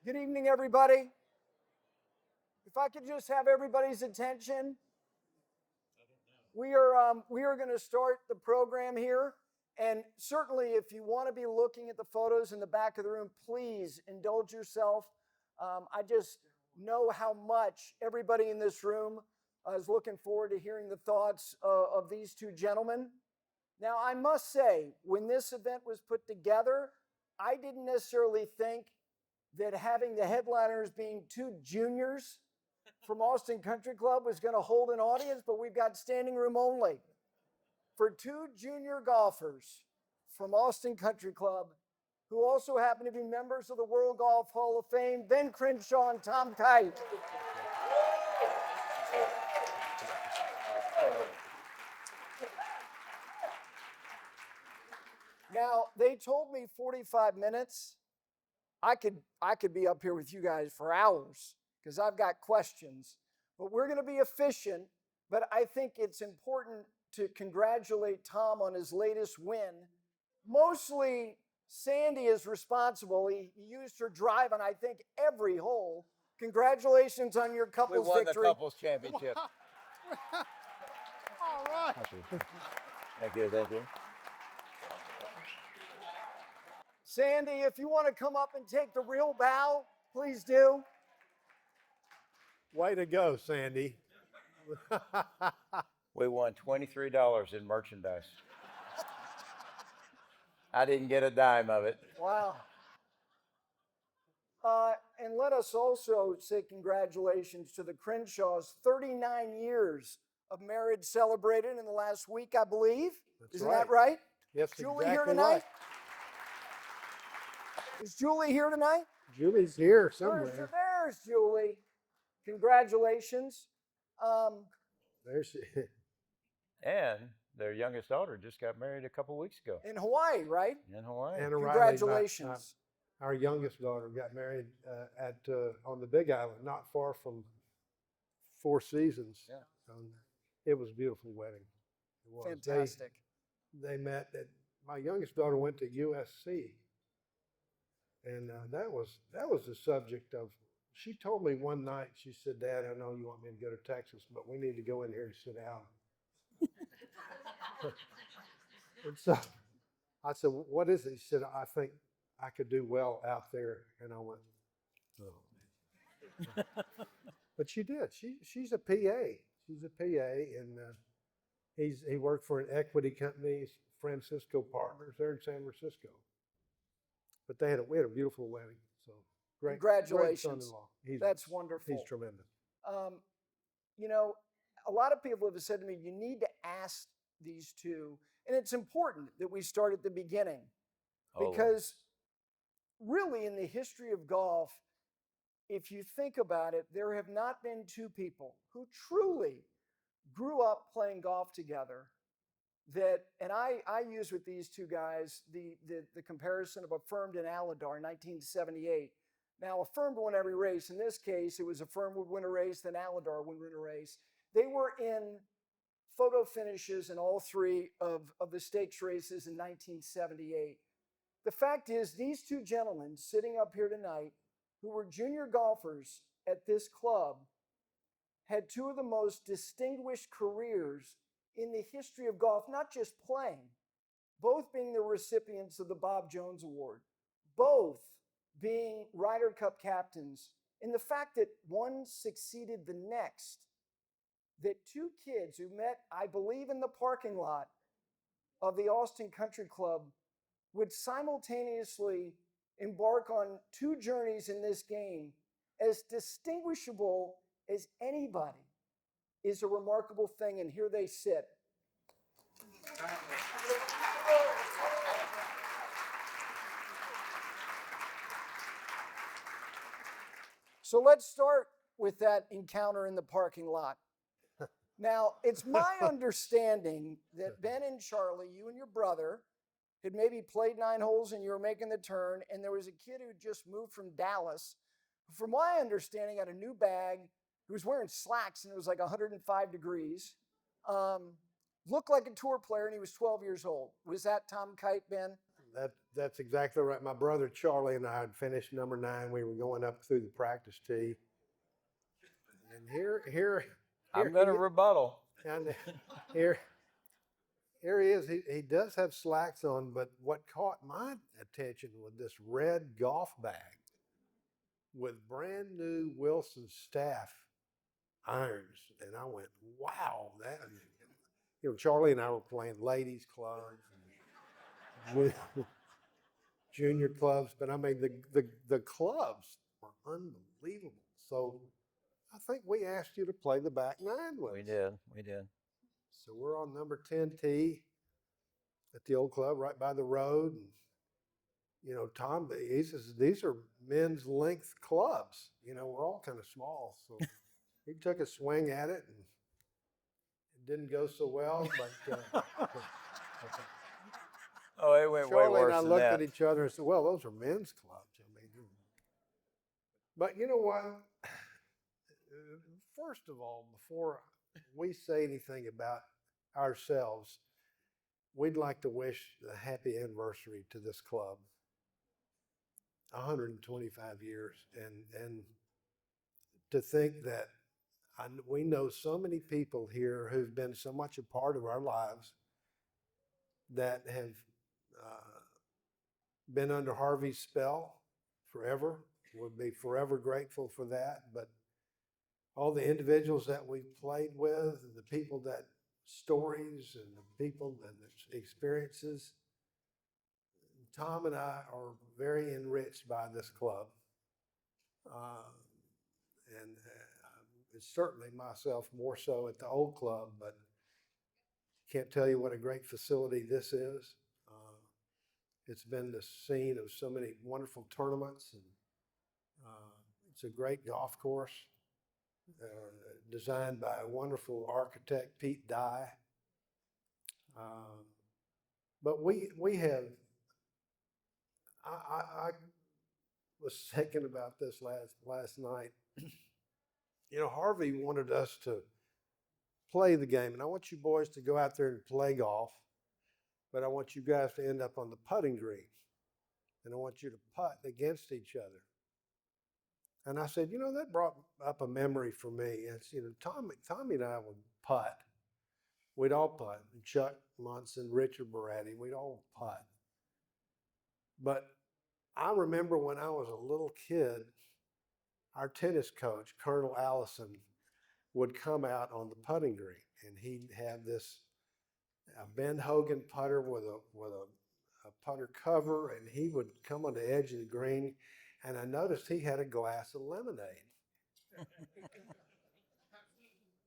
Good evening, everybody. If I could just have everybody's attention, we are going to start the program here. And certainly, if you want to be looking at the photos in the back of the room, please indulge yourself. I just know how much everybody in this room is looking forward to hearing the thoughts of these two gentlemen. Now, I must say, when this event was put together, I didn't necessarily think that having the headliners being two juniors from Austin Country Club was going to hold an audience, but we've got standing room only for two junior golfers from Austin Country Club who also happen to be members of the World Golf Hall of Fame, Ben Crenshaw and Tom Kite. Now, they told me 45 minutes. I could be up here with you guys for hours because I've got questions, but we're going to be efficient. But I think it's important to congratulate Tom on his latest win. Mostly, Sandy is responsible. He used her drive on, I think, every hole. Congratulations on your couples victory. We won the couples championship. All right. Thank you, thank you. Sandy, if you want to come up and take the real bow, please do. Way to go, Sandy. We won $23 in merchandise. I didn't get a dime of it. Wow. And let us also say congratulations to the Crenshaws. 39 years of marriage celebrated in the last week, I believe. Isn't that right? Yes, Julie exactly here tonight? right. Is Julie here tonight? Julie's here somewhere. There's Julie. Congratulations. There she is. And their youngest daughter just got married a couple weeks ago. In Hawaii, right? In Hawaii. Anna Riley, Congratulations. our youngest daughter got married on the Big Island, not far from Four Seasons. Yeah. It was a beautiful wedding. It was. Fantastic. They met my youngest daughter went to USC. And that was the subject of, she told me one night, she said, Dad, I know you want me to go to Texas, but we need to go in here and sit down. And so I said, what is it? He said, I think I could do well out there. And I went, oh. But she did. She's a PA. She's a PA. And he worked for an equity company, Francisco Partners there in San Francisco. But we had a beautiful wedding. So great. Congratulations. Great son-in-law. That's wonderful. He's tremendous. You know, a lot of people have said to me, you need to ask these two. And it's important that we start at the beginning. Because really in the history of golf, if you think about it, there have not been two people who truly grew up playing golf together. And I use with these two guys the comparison of Affirmed and Aladar in 1978. Now, Affirmed won every race. In this case, it was Affirmed would win a race, then Aladar would win a race. They were in photo finishes in all three of the stakes races in 1978. The fact is, these two gentlemen sitting up here tonight, who were junior golfers at this club, had two of the most distinguished careers in the history of golf, not just playing, both being the recipients of the Bob Jones Award, both being Ryder Cup captains, and the fact that one succeeded the next, that two kids who met, I believe, in the parking lot of the Austin Country Club would simultaneously embark on two journeys in this game as distinguishable as anybody is a remarkable thing, and here they sit. So let's start with that encounter in the parking lot. Now, it's my understanding that Ben and Charlie, you and your brother, had maybe played 9 holes and you were making the turn, and there was a kid who just moved from Dallas, who, from my understanding, had a new bag. He was wearing slacks and it was like 105 degrees. Looked like a tour player and he was 12 years old. Was that Tom Kite, Ben? That's exactly right. My brother Charlie and I had finished number 9. We were going up through the practice tee, and here I'm going to he, rebuttal. and here he is. He does have slacks on, but what caught my attention was this red golf bag with brand new Wilson staff irons, and I went, "Wow, that!" Charlie and I were playing ladies clubs, and junior clubs, but I mean the clubs were unbelievable. So I think we asked you to play the back 9 with us. We did. So we're on number 10 tee at the old club right by the road. And, Tom, he says, these are men's length clubs. We're all kind of small. So he took a swing at it and it didn't go so well. But Oh, it went way Charlie and worse I than looked that. at each other and said, well, those are men's clubs. But you know what? First of all, before we say anything about ourselves, we'd like to wish a happy anniversary to this club. 125 years. And to think that we know so many people here who've been so much a part of our lives that have been under Harvey's spell forever. We'll be forever grateful for that. But all the individuals that we've played with, and the people that stories and the people and the experiences, Tom and I are very enriched by this club. And it's certainly myself more so at the old club, but can't tell you what a great facility this is. It's been the scene of so many wonderful tournaments, and it's a great golf course designed by a wonderful architect, Pete Dye. But we have, I was thinking about this last night. Harvey wanted us to play the game, and I want you boys to go out there and play golf, but I want you guys to end up on the putting green, and I want you to putt against each other. And I said, that brought up a memory for me. It's, Tommy and I would putt. We'd all putt. Chuck Munson, Richard Baratti, we'd all putt. But I remember when I was a little kid, our tennis coach, Colonel Allison, would come out on the putting green, and he'd have this Ben Hogan putter with a putter cover, and he would come on the edge of the green, and I noticed he had a glass of lemonade.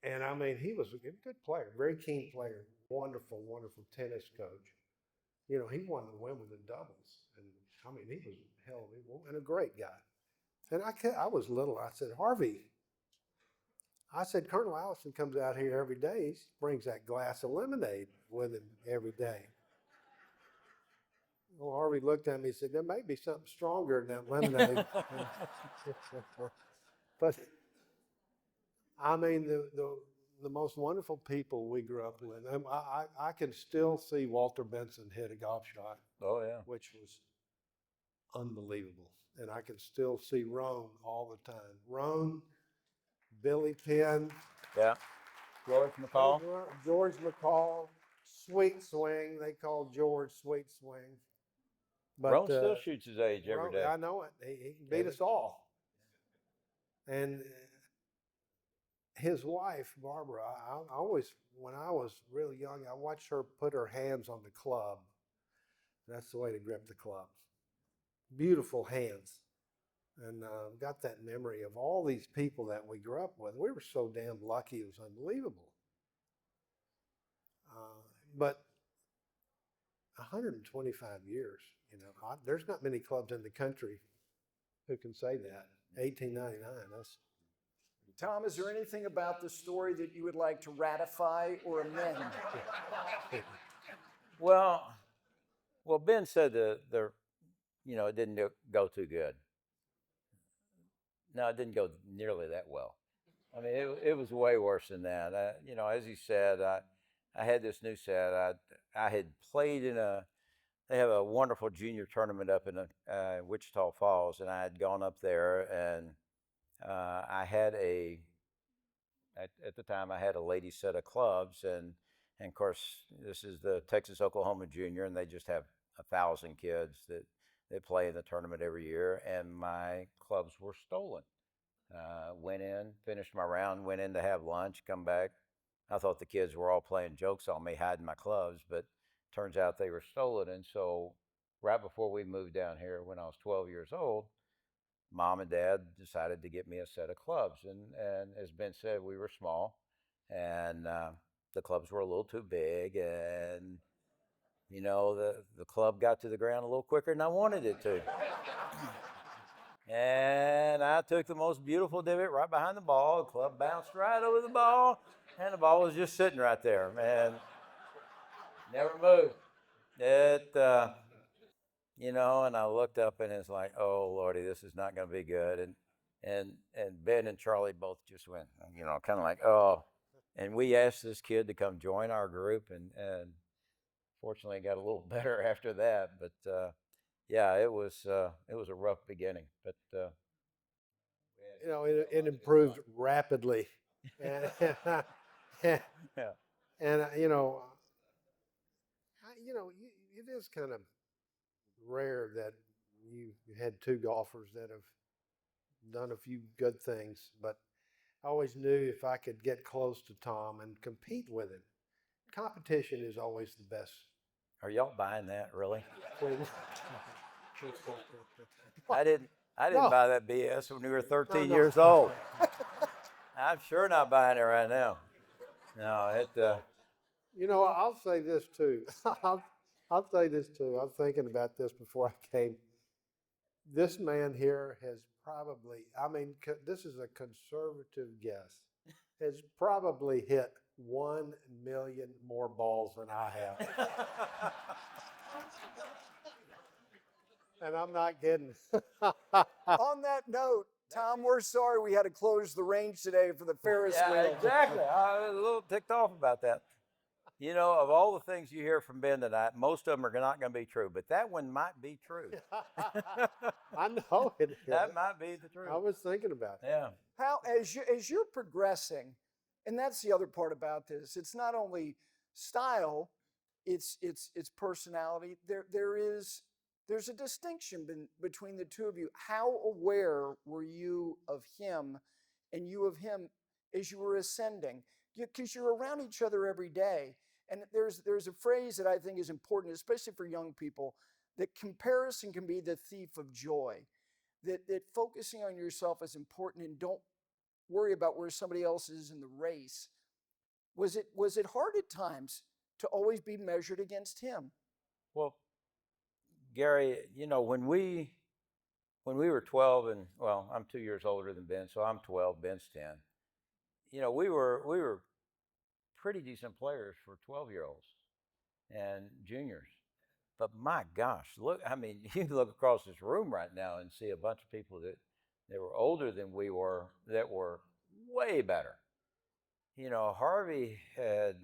And I mean, he was a good player, very keen player, wonderful, wonderful tennis coach. He won the Wimbledon doubles, and I mean, he was hell and a great guy. And I was little. I said, Harvey, Colonel Allison comes out here every day. He brings that glass of lemonade with him every day. Well, Harvey looked at me and said, there may be something stronger than that lemonade. But I mean, the most wonderful people we grew up with. I can still see Walter Benson hit a golf shot. Oh, yeah. Which was unbelievable. And I can still see Roan all the time. Roan, Billy Penn. Yeah. George McCall. George McCall. Sweet Swing. They called George Sweet Swing. But Roan still shoots his age every day. I know it. He can beat us all. And his wife, Barbara, I always, when I was really young, I watched her put her hands on the club. That's the way to grip the club. Beautiful hands. And got that memory of all these people that we grew up with. We were so damn lucky, it was unbelievable. But 125 years, there's not many clubs in the country who can say that. 1899, that's... Tom, is there anything about the story that you would like to ratify or amend? Well, Ben said it didn't go too good. No, it didn't go nearly that well. I mean, it was way worse than that. As he said, I had this new set. I had played in a they have a wonderful junior tournament up in Wichita Falls, and I had gone up there, and I had at the time I had a ladies set of clubs, and of course this is the Texas Oklahoma Junior, and they just have 1,000 kids that play in the tournament every year, and my clubs were stolen. Went in, finished my round, went in to have lunch, come back. I thought the kids were all playing jokes on me, hiding my clubs, but turns out they were stolen. And so, right before we moved down here, when I was 12 years old, mom and dad decided to get me a set of clubs. And as Ben said, we were small, and the clubs were a little too big. And, the club got to the ground a little quicker than I wanted it to. And I took the most beautiful divot right behind the ball. The club bounced right over the ball, and the ball was just sitting right there, man. Never moved. And I looked up, and it's like, oh Lordy, this is not going to be good. And Ben and Charlie both just went, kind of like, oh. And we asked this kid to come join our group, and fortunately, it got a little better after that. But yeah, it was a rough beginning, but it improved rapidly, and and, yeah. and it is kind of rare that you had two golfers that have done a few good things, but I always knew if I could get close to Tom and compete with him, competition is always the best. Are y'all buying that really? Thing. I didn't No. buy that BS when we were 13 No. years old. I'm sure not buying it right now. No, I'll say this too. I'll say this too. I'm thinking about this before I came. This man here has probably, this is a conservative guess, has probably hit 1 million more balls than I have. And I'm not kidding. On that note, Tom, we're sorry we had to close the range today for the Ferris yeah, wheel. exactly. I was a little ticked off about that. Of all the things you hear from Ben tonight, most of them are not going to be true, but that one might be true. I know it is. That might be the truth. I was thinking about it. Yeah. How as you're progressing, and that's the other part about this. It's not only style, it's personality. There's a distinction between the two of you. How aware were you of him, and you of him as you were ascending? Because you're around each other every day. And there's a phrase that I think is important, especially for young people, that comparison can be the thief of joy. That focusing on yourself is important, and don't worry about where somebody else is in the race. Was it hard at times to always be measured against him? Well, Gary, when we were 12, and well, I'm 2 years older than Ben, so I'm 12, Ben's 10. We were pretty decent players for 12-year-olds and juniors. But my gosh, look, you can look across this room right now and see a bunch of people that were older than we were that were way better. Harvey had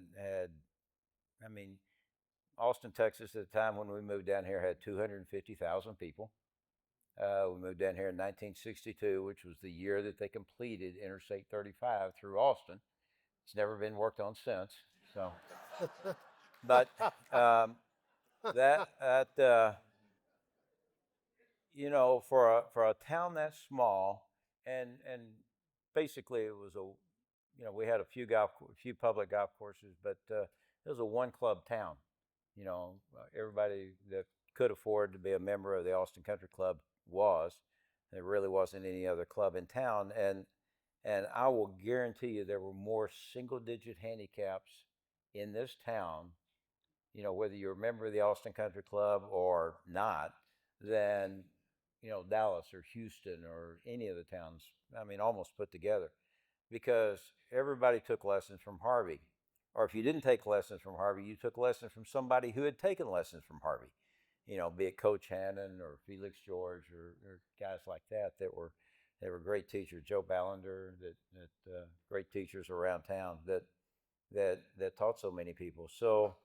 Austin, Texas at the time when we moved down here had 250,000 people. We moved down here in 1962, which was the year that they completed Interstate 35 through Austin. It's never been worked on since. So, but for a town that small, and basically it was we had a few public golf courses, but it was a one club town. Everybody that could afford to be a member of the Austin Country Club was. There really wasn't any other club in town, and I will guarantee you there were more single-digit handicaps in this town, whether you're a member of the Austin Country Club or not, than Dallas or Houston or any of the towns. Almost put together, because everybody took lessons from Harvey, or if you didn't take lessons from Harvey, you took lessons from somebody who had taken lessons from Harvey. Be it Coach Hannon or Felix George or guys like that were great teachers. Joe Ballander, that great teachers around town that taught so many people. So,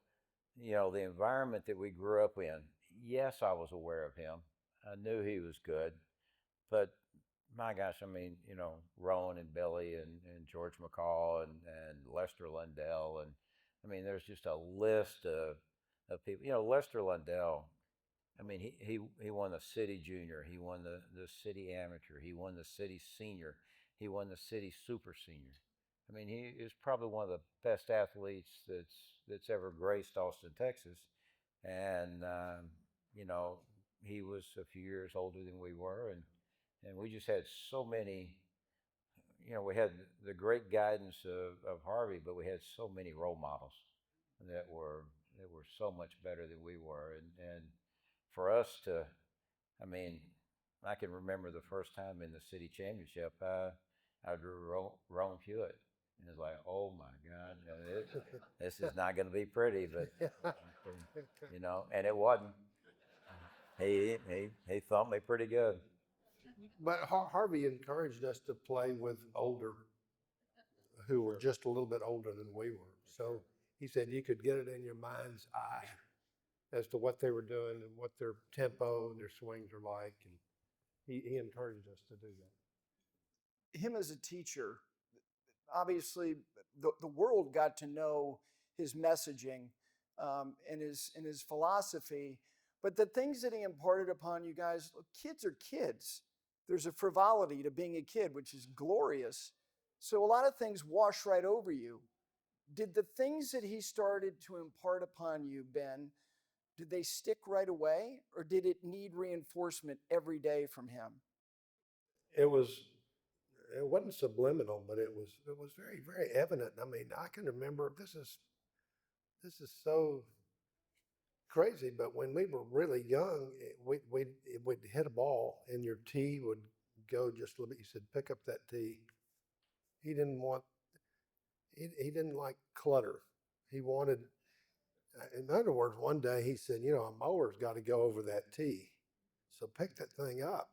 the environment that we grew up in, yes, I was aware of him. I knew he was good, but my gosh, I mean, Rowan and Billy and George McCall and Lester Lundell. And I mean, there's just a list of people. Lester Lundell, I mean, he won the city junior, he won the city amateur, he won the city senior, he won the city super senior. I mean, he is probably one of the best athletes that's ever graced Austin, Texas. And you know, he was a few years older than we were, and we just had so many. We had the great guidance of Harvey, but we had so many role models that were so much better than we were, and for us to, I mean, I can remember the first time in the city championship, I drew Rome Hewitt, and it's like, oh my God, this is not going to be pretty, but and it wasn't. He thumped me pretty good. But Harvey encouraged us to play with older, who were just a little bit older than we were. So he said you could get it in your mind's eye as to what they were doing and what their tempo and their swings are like. And he encouraged us to do that. Him as a teacher, obviously, the world got to know his messaging and his philosophy. But the things that he imparted upon you guys, look, kids are kids. There's a frivolity to being a kid, which is glorious. So a lot of things wash right over you. Did the things that he started to impart upon you, Ben, did they stick right away, or did it need reinforcement every day from him? It wasn't subliminal, but it was very, very evident. I mean, I can remember this is so crazy, but when we were really young, we'd hit a ball and your tee would go just a little bit. He said, pick up that tee. He didn't like clutter. He wanted, in other words, one day he said, a mower's got to go over that tee. So pick that thing up.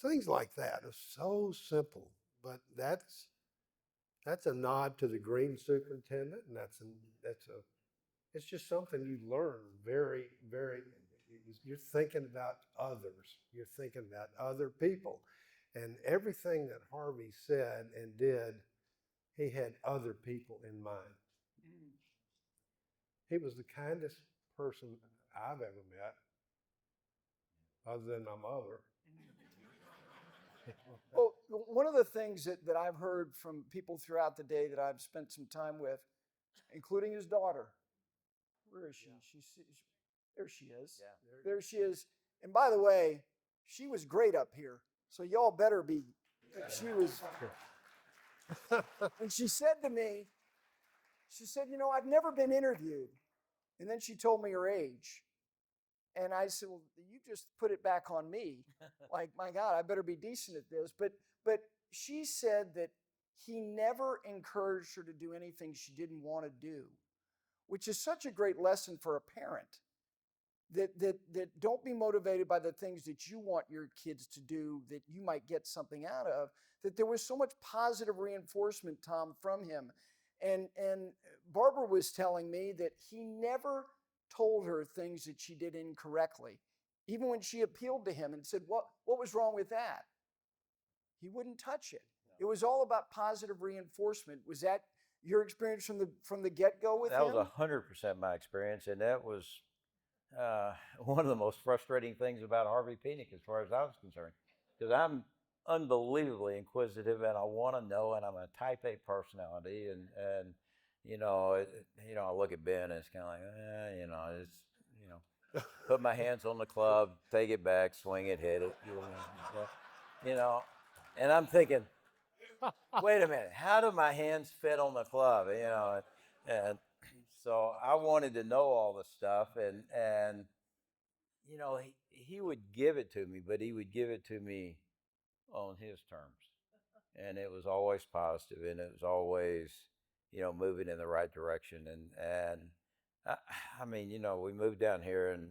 Things like that are so simple, but that's a nod to the green superintendent, and it's just something you learn very, very. You're thinking about others. You're thinking about other people, and everything that Harvey said and did, he had other people in mind. He was the kindest person I've ever met, other than my mother. Well, one of the things that I've heard from people throughout the day that I've spent some time with, including his daughter. Where is she? Yeah. There she is. Yeah. There she is. And by the way, she was great up here. So y'all better be. She was. And she said to me, I've never been interviewed. And then she told me her age. And I said, well, you just put it back on me. Like, my God, I better be decent at this. But she said that he never encouraged her to do anything she didn't want to do, which is such a great lesson for a parent. That don't be motivated by the things that you want your kids to do that you might get something out of. That there was so much positive reinforcement, Tom, from him. And Barbara was telling me that he never told her things that she did incorrectly. Even when she appealed to him and said, what was wrong with that? He wouldn't touch it. No. It was all about positive reinforcement. Was that your experience from the get-go with him? That was 100% my experience, and that was one of the most frustrating things about Harvey Penick as far as I was concerned, because I'm unbelievably inquisitive and I want to know, and I'm a type A personality, and I look at Ben and it's kind of like, put my hands on the club, take it back, swing it, hit it, and I'm thinking, wait a minute, how do my hands fit on the club? And so I wanted to know all the stuff, and he would give it to me, but he would give it to me on his terms, and it was always positive, and it was always moving in the right direction. And I mean, we moved down here, and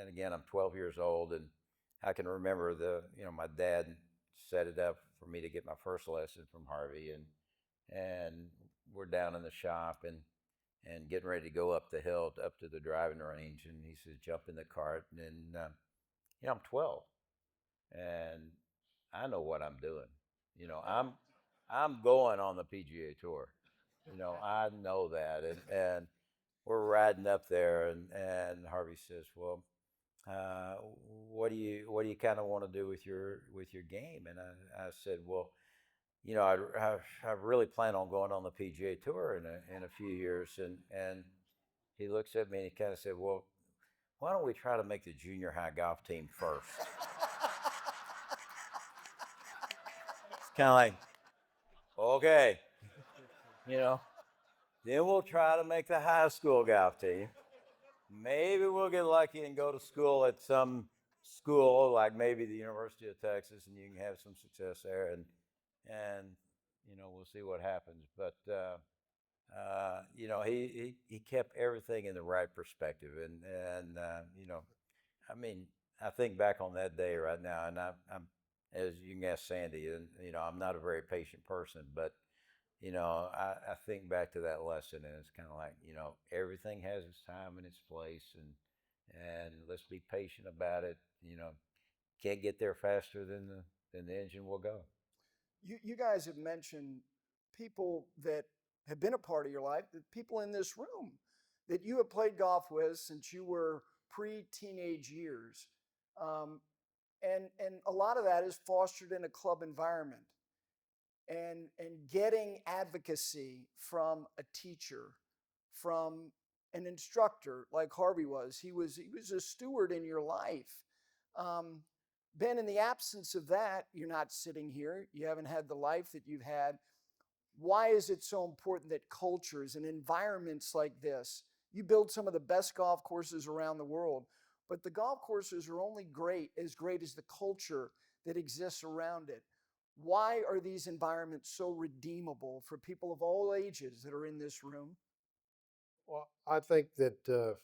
again, I'm 12 years old, and I can remember my dad set it up for me to get my first lesson from Harvey, and we're down in the shop, and and getting ready to go up the hill up to the driving range. And he says, jump in the cart. And I'm 12, and I know what I'm doing. I'm going on the PGA Tour. I know that, and we're riding up there, and Harvey says, "Well, uh, what do you kind of want to do with your game?" And I said, "Well, I really plan on going on the PGA Tour in a few years." And he looks at me and he kind of said, "Well, why don't we try to make the junior high golf team first?" It's kind of like, okay, you know, then we'll try to make the high school golf team. Maybe we'll get lucky and go to school at some school like maybe the University of Texas, and you can have some success there, and we'll see what happens. But he kept everything in the right perspective, and I mean, I think back on that day right now, and I'm as you can ask Sandy, and I'm not a very patient person, but I think back to that lesson, and it's kind of like, everything has its time and its place, and let's be patient about it. Can't get there faster than the engine will go. You guys have mentioned people that have been a part of your life, the people in this room that you have played golf with since you were pre-teenage years. Um, and a lot of that is fostered in a club environment, and getting advocacy from a teacher, from an instructor like Harvey was. He was a steward in your life. Um, Ben, in the absence of that, you're not sitting here. You haven't had the life that you've had. Why is it so important that cultures and environments like this? You build some of the best golf courses around the world, but the golf courses are only great as the culture that exists around it. Why are these environments so redeemable for people of all ages that are in this room? Well, I think that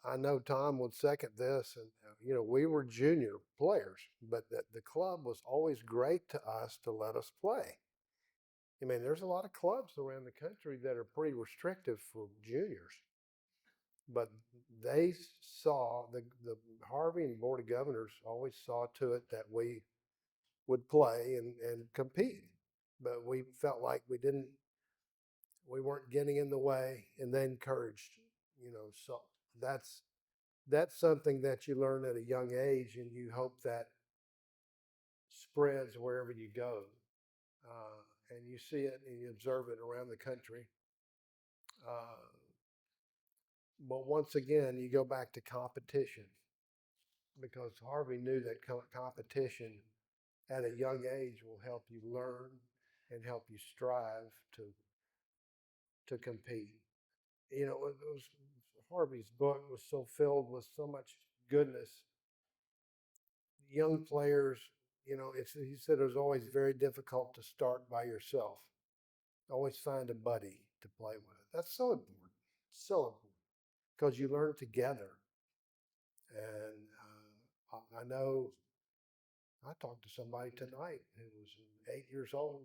I know Tom would second this, and we were junior players, but the club was always great to us to let us play. I mean, there's a lot of clubs around the country that are pretty restrictive for juniors, but they saw the Harvey and Board of Governors always saw to it that we would play and compete, but we felt like we weren't getting in the way, and they encouraged, so that's that's something that you learn at a young age, and you hope that spreads wherever you go. And you see it and you observe it around the country. Uh, but once again, you go back to competition, because Harvey knew that competition at a young age will help you learn and help you strive to compete. Harvey's book was so filled with so much goodness. Young players, he said it was always very difficult to start by yourself. Always find a buddy to play with. That's so important, so important, because you learn together. And I know I talked to somebody tonight who was 8 years old.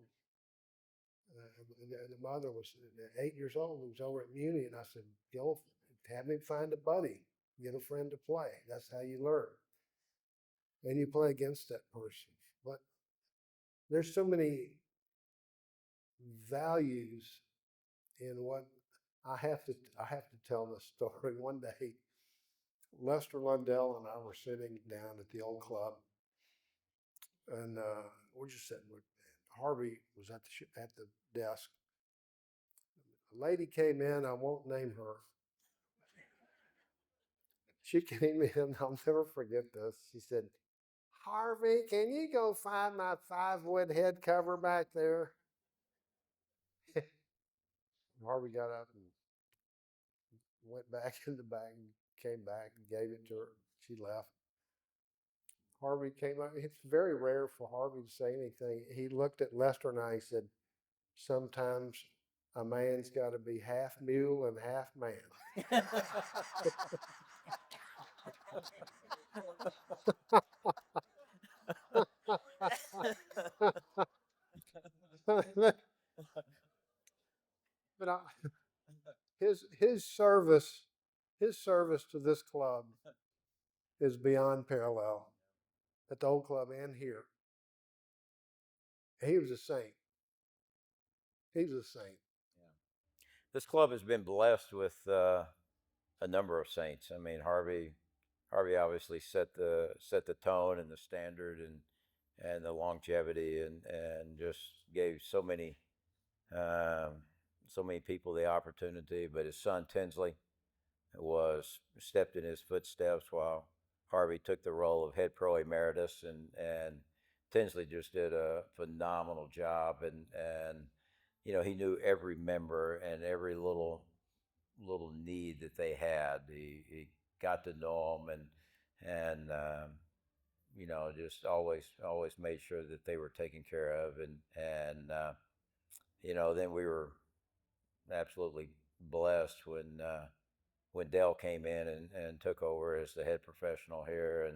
And the mother was 8 years old, who was over at Muni, and I said, "Go have him find a buddy, get a friend to play. That's how you learn, and you play against that person." But there's so many values in what I have to tell this story. One day, Lester Lundell and I were sitting down at the old club, and we're just sitting. Harvey was at the desk. A lady came in. I won't name her. She came in. I'll never forget this. She said, "Harvey, can you go find my 5-wood head cover back there?" Harvey got up and went back in the bag and came back and gave it to her. She left. Harvey came up. It's very rare for Harvey to say anything. He looked at Lester and I. He said, "Sometimes a man's got to be half mule and half man." but I, his service to this club is beyond parallel at the old club and here. He was a saint. He was a saint. This club has been blessed with a number of saints. I mean, Harvey obviously set the tone and the standard and the longevity and just gave um, so many people the opportunity. But his son Tinsley stepped in his footsteps while Harvey took the role of head pro emeritus, and Tinsley just did a phenomenal job, and he knew every member and every little need that they had. He got to know them, and just always made sure that they were taken care of, and then we were absolutely blessed when Dell came in and took over as the head professional here,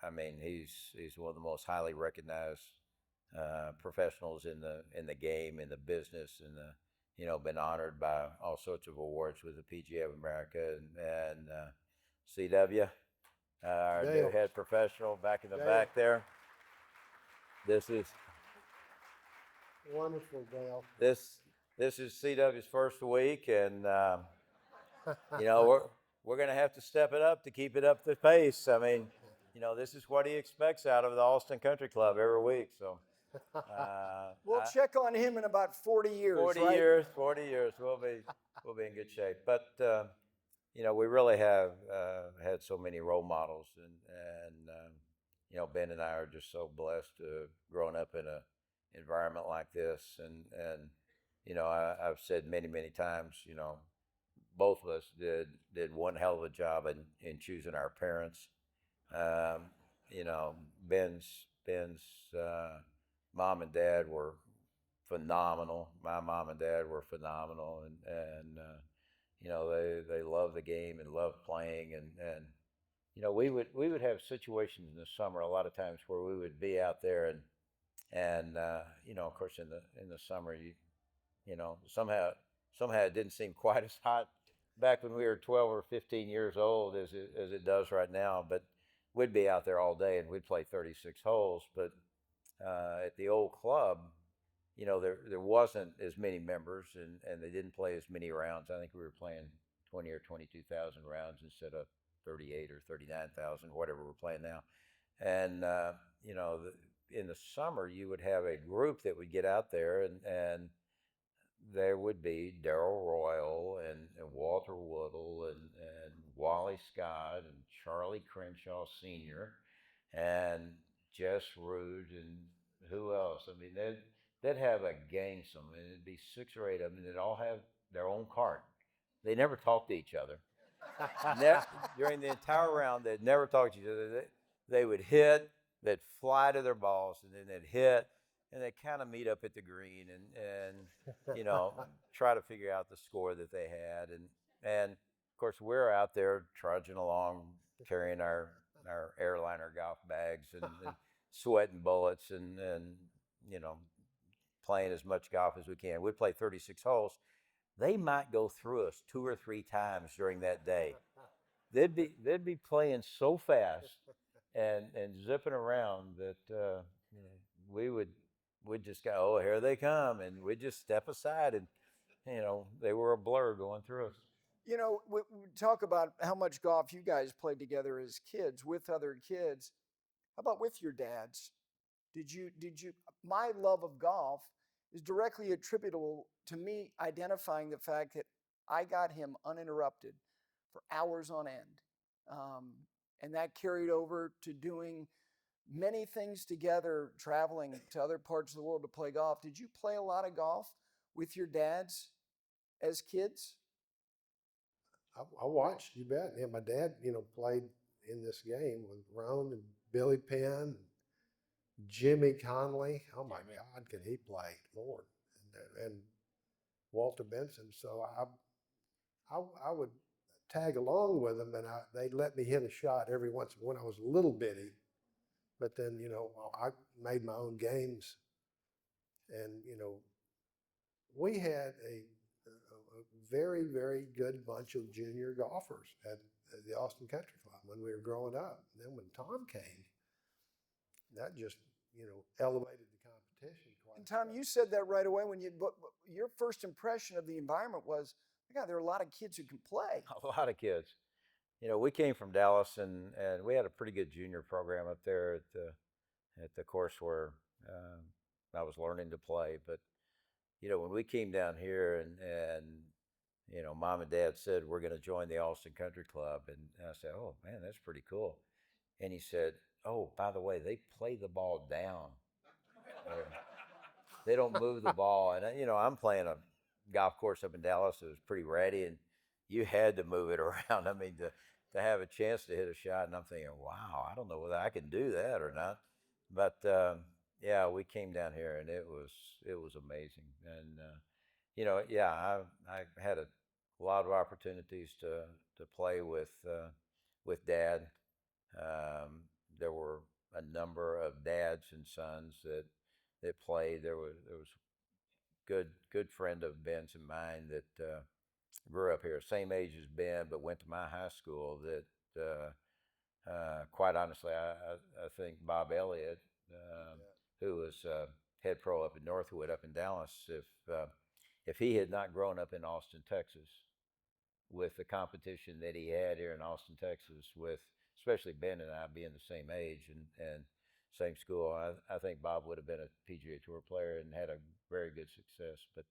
I mean, he's one of the most highly recognized professionals in the game, in the business, and been honored by all sorts of awards with the PGA of America and CW, our new head professional back in the back there. This is wonderful, Dale. This is CW's first week, and we're going to have to step it up to keep it up the pace. I mean, this is what he expects out of the Austin Country Club every week. So we'll check on him in about 40 years. 40 right? years, we'll be in good shape. But we really have had so many role models, and Ben and I are just so blessed to have grown up in an environment like this, and I've said many times, both of us did one hell of a job in choosing our parents. Ben's mom and dad were phenomenal. My mom and dad were phenomenal, and they loved the game and loved playing, and we would have situations in the summer a lot of times where we would be out there, and of course in the summer somehow it didn't seem quite as hot back when we were 12 or 15 years old as it does right now, but we'd be out there all day and we'd play 36 holes. But at the old club, there wasn't as many members, and they didn't play as many rounds. I think we were playing 20 or 22,000 rounds instead of 38 or 39,000, whatever we're playing now. And in the summer, you would have a group that would get out there, and there would be Darrell Royal and Walter Woodle and Wally Scott and Charlie Crenshaw Sr. and Jess Root and who else? I mean, they'd have a gangsome, and it'd be 6 or 8 of them, and they'd all have their own cart. They never talked to each other. During the entire round, they'd never talk to each other. They would hit, they'd fly to their balls, and then they'd hit, and they'd kind of meet up at the green and try to figure out the score that they had. And of course, we're out there trudging along, carrying our airliner golf bags and sweating bullets and playing as much golf as we can. We'd play 36 holes. They might go through us 2 or 3 times during that day. They'd be playing so fast and zipping around that we'd just go, oh, here they come, and we'd just step aside, and they were a blur going through us. We talk about how much golf you guys played together as kids with other kids. How about with your dads? Did you? My love of golf is directly attributable to me identifying the fact that I got him uninterrupted for hours on end. And that carried over to doing many things together, traveling to other parts of the world to play golf. Did you play a lot of golf with your dads as kids? I watched, you bet. Yeah, my dad, played in this game with Ron and Billy Penn, Jimmy Conley. Oh my God, can he play, Lord? And Walter Benson. So I would tag along with them, and they'd let me hit a shot every once when I was a little bitty. But then, I made my own games, and we had a very, very good bunch of junior golfers at the Austin Country Club when we were growing up. And then when Tom came, that just, elevated the competition quite And Tom, a bit. you said that right away when your first impression of the environment was, my God, there are a lot of kids who can play. A lot of kids. We came from Dallas, and we had a pretty good junior program up there at the course where I was learning to play. But when we came down here and mom and dad said we're going to join the Austin Country Club, and I said, oh man, that's pretty cool. And he said, oh, by the way, they play the ball down. They don't move the ball. And I'm playing a golf course up in Dallas that was pretty ratty, and you had to move it around. I mean, to have a chance to hit a shot, and I'm thinking, wow, I don't know whether I can do that or not. But yeah, we came down here, and it was amazing. And yeah, I had a lot of opportunities to play with Dad. There were a number of dads and sons that played. There was good friend of Ben's and mine that grew up here, same age as Ben, but went to my high school. That quite honestly, I think Bob Elliott, who was head pro up in Northwood, up in Dallas, if he had not grown up in Austin, Texas, with the competition that he had here in Austin, Texas, with especially Ben and I being the same age and same school, I think Bob would have been a PGA Tour player and had a very good success. But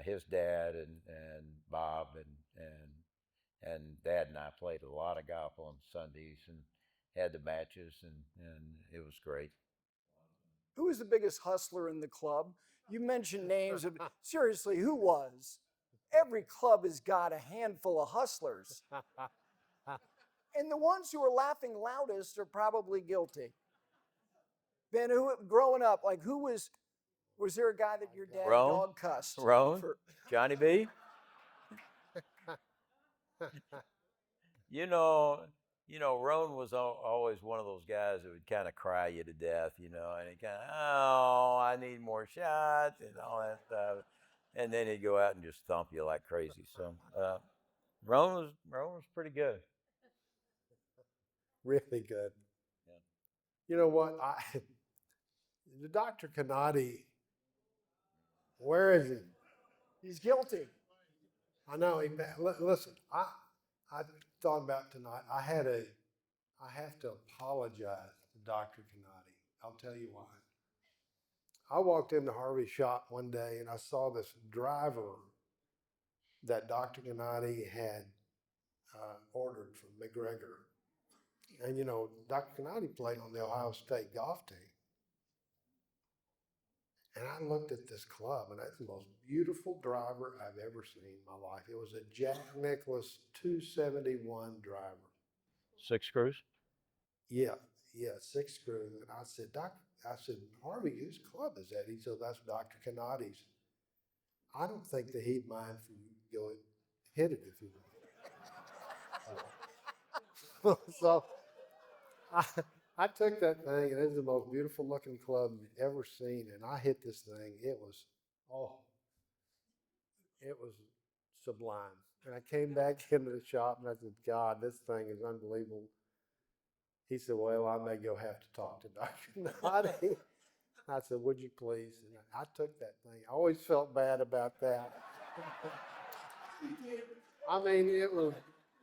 his dad and Bob and Dad and I played a lot of golf on Sundays and had the matches, and it was great. Who was the biggest hustler in the club? You mentioned names of, seriously, who was? Every club has got a handful of hustlers. And the ones who are laughing loudest are probably guilty. Ben, growing up, like who was there a guy that your dad dog cussed? Roan? Johnny B? Roan was always one of those guys that would kind of cry you to death, and he kind of, oh, I need more shots and all that stuff. And then he'd go out and just thump you like crazy. So Roan was pretty good. Really good. Yeah. You know what? The Dr. Canati, where is he? He's guilty. I know. Listen, I thought about tonight. I have to apologize to Dr. Canati. I'll tell you why. I walked into Harvey's shop one day and I saw this driver that Dr. Canati had ordered from McGregor. And Dr. Canati played on the Ohio State golf team. And I looked at this club, and that's the most beautiful driver I've ever seen in my life. It was a Jack Nicklaus 271 driver. 6 screws? Yeah, 6 screws. And I said, Harvey, whose club is that? He said, that's Dr. Canati's. I don't think that he'd mind for you to go and hit it if you want. So I took that thing, and it was the most beautiful looking club you've ever seen. And I hit this thing. It was sublime. And I came back into the shop and I said, God, this thing is unbelievable. He said, well, I may go have to talk to Dr. Noddy. I said, would you please? And I took that thing. I always felt bad about that. I mean, it was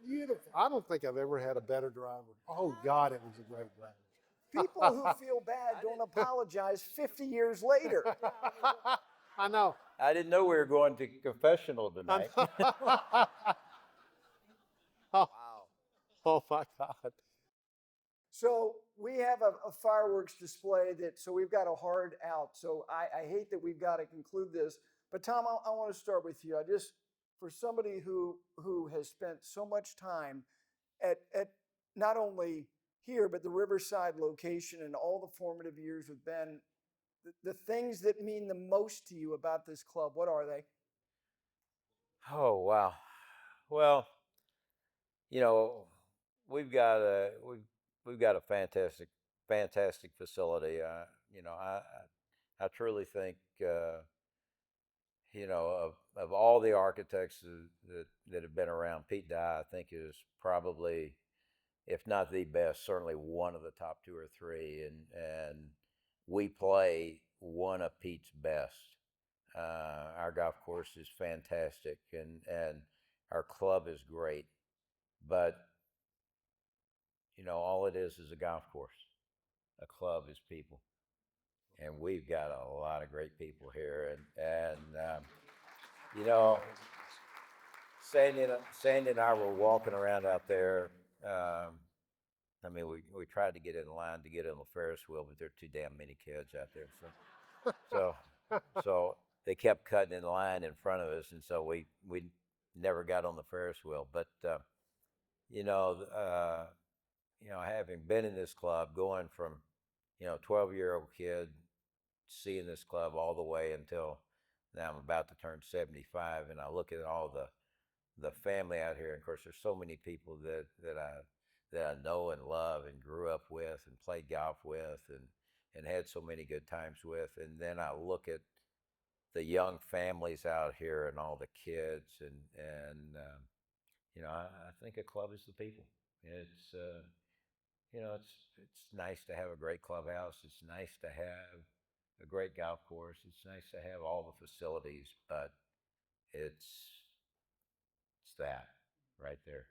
beautiful. I don't think I've ever had a better driver. Oh, God, it was a great driver. People who feel bad don't apologize 50 years later. I know. I didn't know we were going to confessional tonight. Wow. Oh, my God. So we have a fireworks display so we've got a hard out. So I hate that we've got to conclude this. But Tom, I want to start with you. For somebody who has spent so much time at not only here, but the Riverside location and all the formative years with Ben, the things that mean the most to you about this club, what are they? Oh, wow. Well, we've got a fantastic facility. I truly think of all the architects that have been around, Pete Dye, I think, is probably, if not the best, certainly one of the top two or three. And we play one of Pete's best. Our golf course is fantastic, and our club is great. But all it is a golf course. A club is people, and we've got a lot of great people here. And you know, Sandy and I were walking around out there. I mean, we tried to get in line to get on the Ferris wheel, but there are too damn many kids out there. So they kept cutting in line in front of us, and so we never got on the Ferris wheel. But having been in this club, going from 12-year-old kid, seeing this club all the way until now I'm about to turn 75, and I look at all the family out here. And of course, there's so many people that I know and love and grew up with and played golf with and had so many good times with. And then I look at the young families out here and all the kids, and I think a club is the people. It's it's nice to have a great clubhouse. It's nice to have a great golf course. It's nice to have all the facilities, but it's that right there.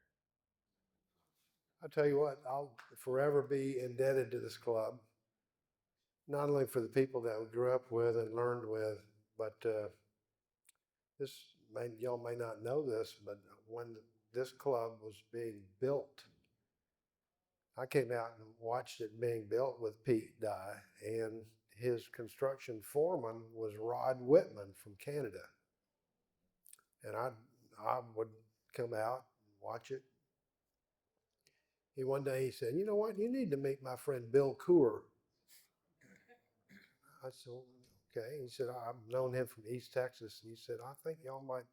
I'll tell you what, I'll forever be indebted to this club, not only for the people that we grew up with and learned with, but y'all may not know this, but when this club was being built, I came out and watched it being built with Pete Dye, and his construction foreman was Rod Whitman from Canada. And I would come out and watch it. One day he said, "You know what? You need to meet my friend Bill Coor." I said, "Okay." He said, "I've known him from East Texas." He said, "I think y'all might."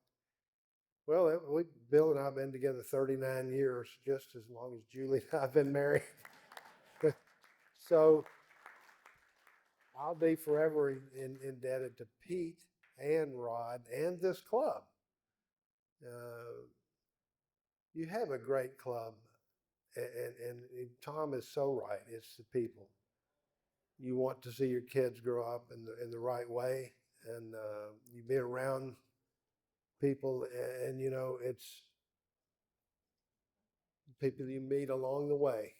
Well, Bill and I have been together 39 years, just as long as Julie and I have been married. So I'll be forever indebted to Pete and Rod and this club. You have a great club, and Tom is so right. It's the people. You want to see your kids grow up in the right way, and you be around people, and it's people you meet along the way.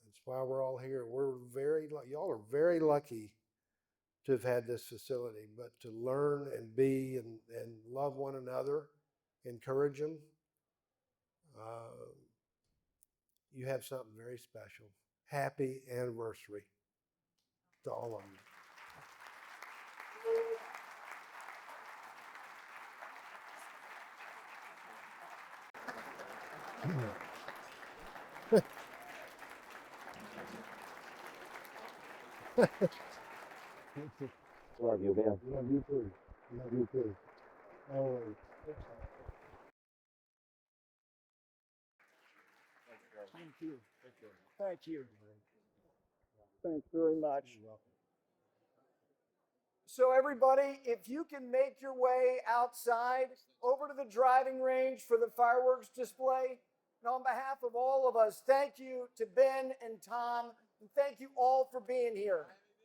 That's why we're all here. Y'all are very lucky to have had this facility, but to learn and be and love one another, encourage them. You have something very special. Happy anniversary to all of you. Love you, man. Love you too. Love you too. Always. Thank you. Thank you. Thanks very much. So everybody, if you can make your way outside over to the driving range for the fireworks display, and on behalf of all of us, thank you to Ben and Tom, and thank you all for being here.